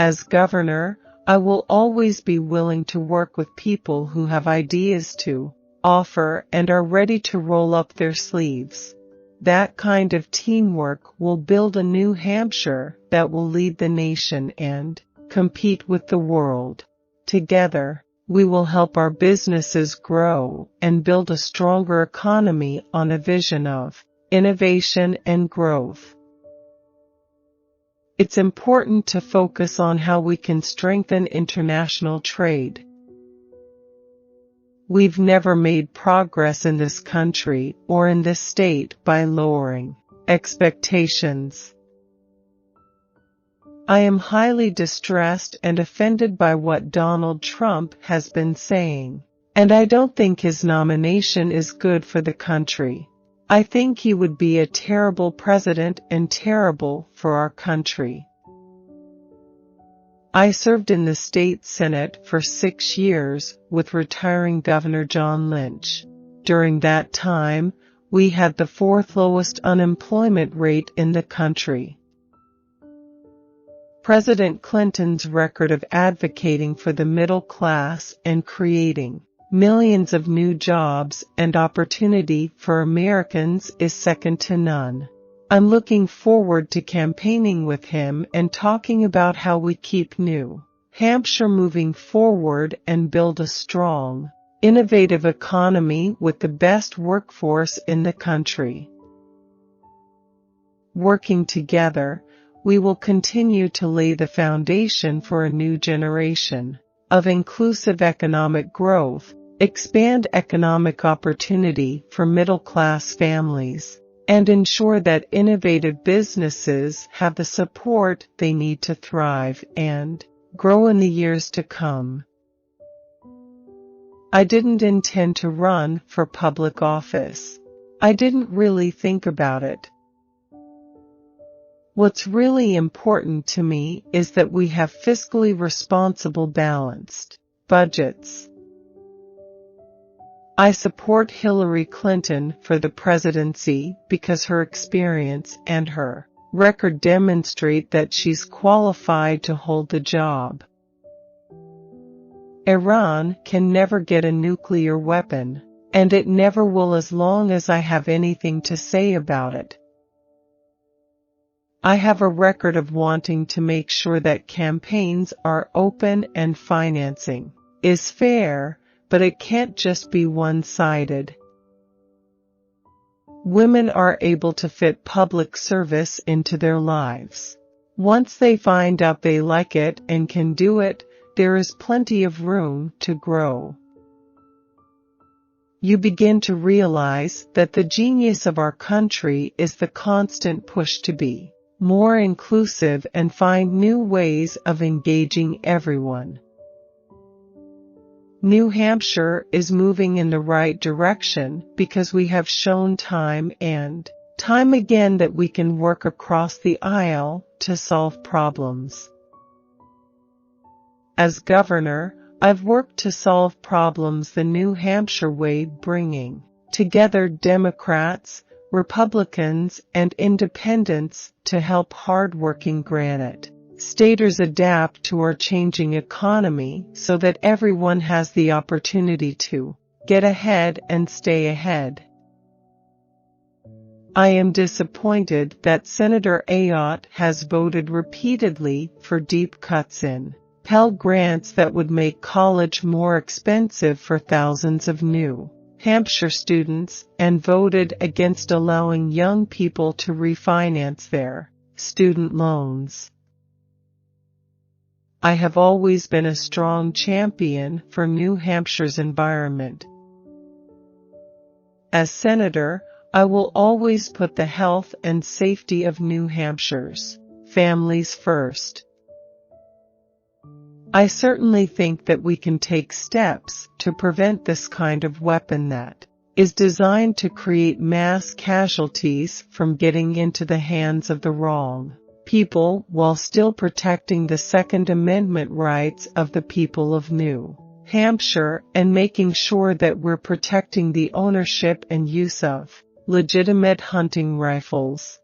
As governor, I will always be willing to work with people who have ideas to offer and are ready to roll up their sleeves. That kind of teamwork will build a New Hampshire that will lead the nation and compete with the world. Together, we will help our businesses grow and build a stronger economy on a vision of innovation and growth. It's important to focus on how we can strengthen international trade. We've never made progress in this country or in this state by lowering expectations. I am highly distressed and offended by what Donald Trump has been saying, and I don't think his nomination is good for the country. I think he would be a terrible president and terrible for our country. I served in the state senate for 6 years with retiring Governor John Lynch. During that time, we had the 4th lowest unemployment rate in the country. President Clinton's record of advocating for the middle class and creating millions of new jobs and opportunity for Americans is second to none. I'm looking forward to campaigning with him and talking about how we keep New Hampshire moving forward and build a strong, innovative economy with the best workforce in the country. Working together, we will continue to lay the foundation for a new generation of inclusive economic growth, expand economic opportunity for middle-class families, and ensure that innovative businesses have the support they need to thrive and grow in the years to come. I didn't intend to run for public office. I didn't really think about it. What's really important to me is that we have fiscally responsible, balanced budgets. I support Hillary Clinton for the presidency because her experience and her record demonstrate that she's qualified to hold the job. Iran can never get a nuclear weapon, and it never will as long as I have anything to say about it. I have a record of wanting to make sure that campaigns are open and financing is fair, but it can't just be one-sided. Women are able to fit public service into their lives. Once they find out they like it and can do it, there is plenty of room to grow. You begin to realize that the genius of our country is the constant push to be more inclusive and find new ways of engaging everyone. New Hampshire is moving in the right direction because we have shown time and time again that we can work across the aisle to solve problems. As governor, I've worked to solve problems the New Hampshire way, bringing together Democrats, Republicans, and Independents to help hard-working Granite Staters adapt to our changing economy so that everyone has the opportunity to get ahead and stay ahead. I am disappointed that Senator Ayotte has voted repeatedly for deep cuts in Pell Grants that would make college more expensive for thousands of New Hampshire students and voted against allowing young people to refinance their student loans. I have always been a strong champion for New Hampshire's environment. As senator, I will always put the health and safety of New Hampshire's families first. I certainly think that we can take steps to prevent this kind of weapon that is designed to create mass casualties from getting into the hands of the wrong people while still protecting the Second Amendment rights of the people of New Hampshire and making sure that we're protecting the ownership and use of legitimate hunting rifles.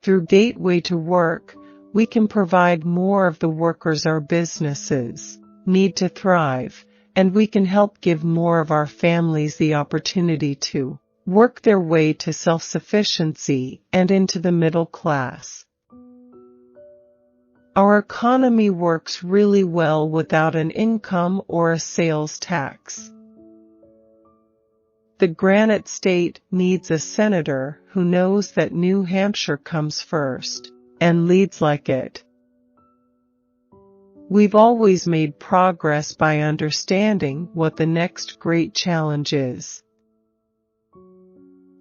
Through Gateway to Work, we can provide more of the workers our businesses need to thrive, and we can help give more of our families the opportunity to work their way to self-sufficiency and into the middle class. Our economy works really well without an income or a sales tax. The Granite State needs a senator who knows that New Hampshire comes first and leads like it. We've always made progress by understanding what the next great challenge is.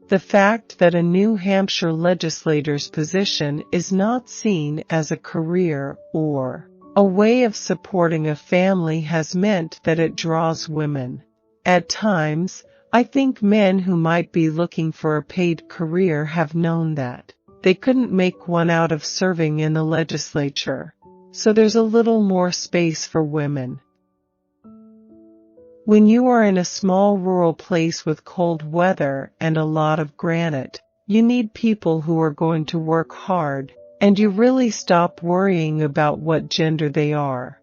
The fact that a New Hampshire legislator's position is not seen as a career or a way of supporting a family has meant that it draws women. At times, I think men who might be looking for a paid career have known that they couldn't make one out of serving in the legislature, so there's a little more space for women. When you are in a small rural place with cold weather and a lot of granite, you need people who are going to work hard, and you really stop worrying about what gender they are.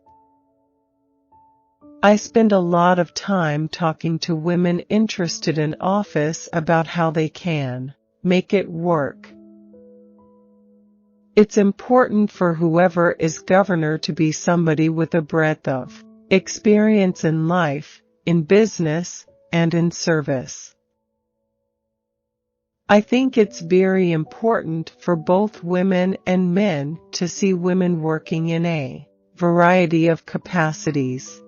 I spend a lot of time talking to women interested in office about how they can make it work. It's important for whoever is governor to be somebody with a breadth of experience in life, in business, and in service. I think it's very important for both women and men to see women working in a variety of capacities.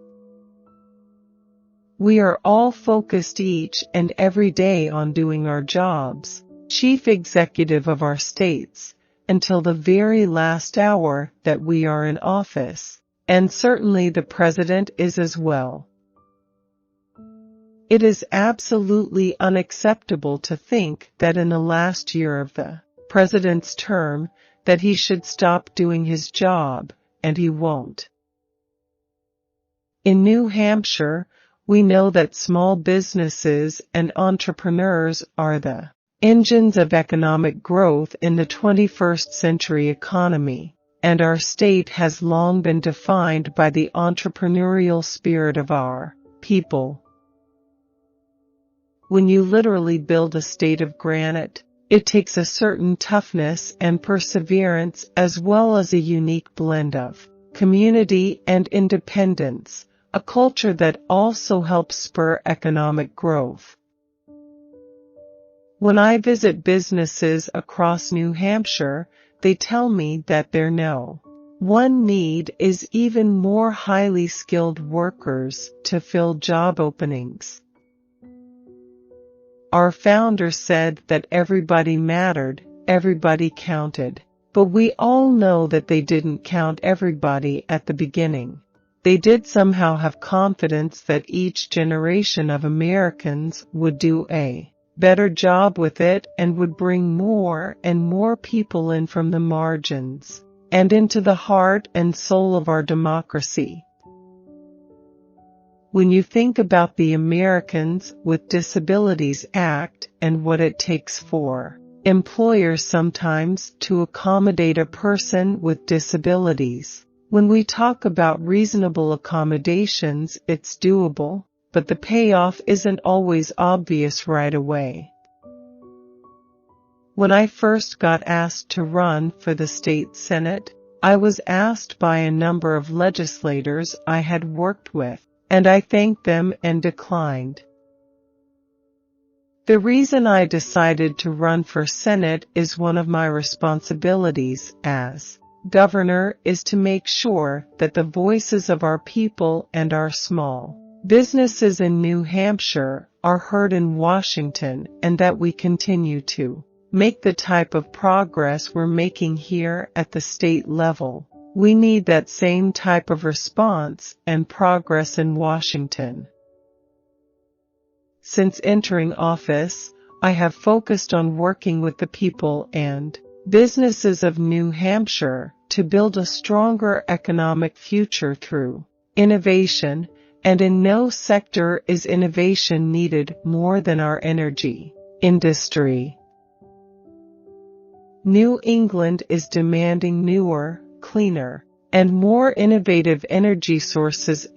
We are all focused each and every day on doing our jobs, chief executive of our states, until the very last hour that we are in office, and certainly the president is as well. It is absolutely unacceptable to think that in the last year of the president's term that he should stop doing his job, and he won't. In New Hampshire, we know that small businesses and entrepreneurs are the engines of economic growth in the 21st century economy, and our state has long been defined by the entrepreneurial spirit of our people. When you literally build a state of granite, it takes a certain toughness and perseverance as well as a unique blend of community and independence, a culture that also helps spur economic growth. When I visit businesses across New Hampshire, they tell me that their one need is even more highly skilled workers to fill job openings. Our founder said that everybody mattered, everybody counted, but we all know that they didn't count everybody at the beginning. They did somehow have confidence that each generation of Americans would do a better job with it and would bring more and more people in from the margins and into the heart and soul of our democracy. When you think about the Americans with Disabilities Act and what it takes for employers sometimes to accommodate a person with disabilities, when we talk about reasonable accommodations, it's doable, but the payoff isn't always obvious right away. When I first got asked to run for the state senate, I was asked by a number of legislators I had worked with, and I thanked them and declined. The reason I decided to run for Senate is one of my responsibilities as governor is to make sure that the voices of our people and our small businesses in New Hampshire are heard in Washington and that we continue to make the type of progress we're making here at the state level. We need that same type of response and progress in Washington. Since entering office, I have focused on working with the people and businesses of New Hampshire to build a stronger economic future through innovation, and in no sector is innovation needed more than our energy industry. New England is demanding newer, cleaner, and more innovative energy sources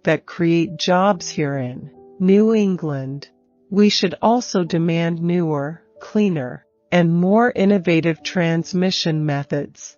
that create jobs here in New England. We should also demand newer, cleaner, and more innovative transmission methods.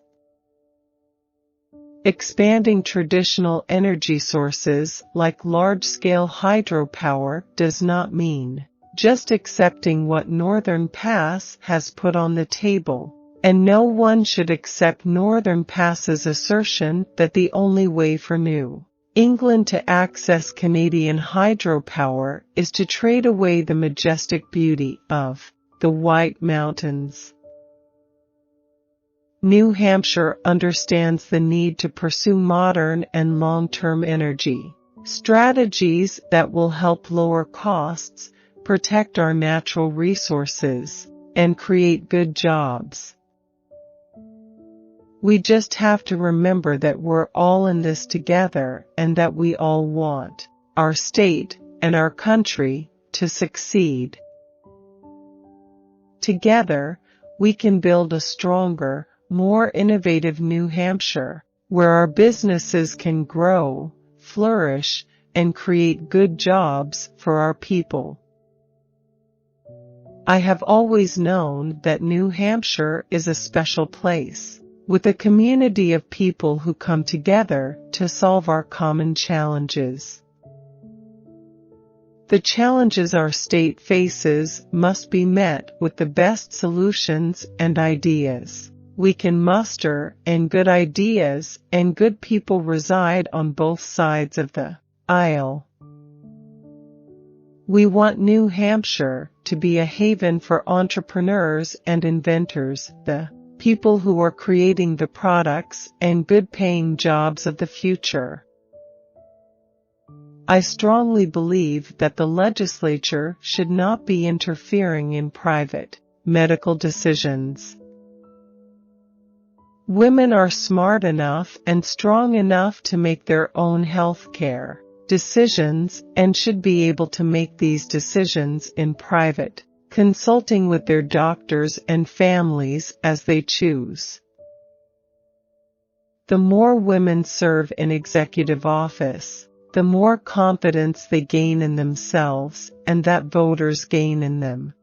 Expanding traditional energy sources like large-scale hydropower does not mean just accepting what Northern Pass has put on the table, and no one should accept Northern Pass's assertion that the only way for New England to access Canadian hydropower is to trade away the majestic beauty of the White Mountains. New Hampshire understands the need to pursue modern and long-term energy strategies that will help lower costs, protect our natural resources, and create good jobs. We just have to remember that we're all in this together and that we all want our state and our country to succeed. Together, we can build a stronger, more innovative New Hampshire, where our businesses can grow, flourish, and create good jobs for our people. I have always known that New Hampshire is a special place, with a community of people who come together to solve our common challenges. The challenges our state faces must be met with the best solutions and ideas we can muster, and good ideas and good people reside on both sides of the aisle. We want New Hampshire to be a haven for entrepreneurs and inventors, the people who are creating the products and good-paying jobs of the future. I strongly believe that the legislature should not be interfering in private medical decisions. Women are smart enough and strong enough to make their own health care decisions and should be able to make these decisions in private, consulting with their doctors and families as they choose. The more women serve in executive office, the more confidence they gain in themselves and that voters gain in them.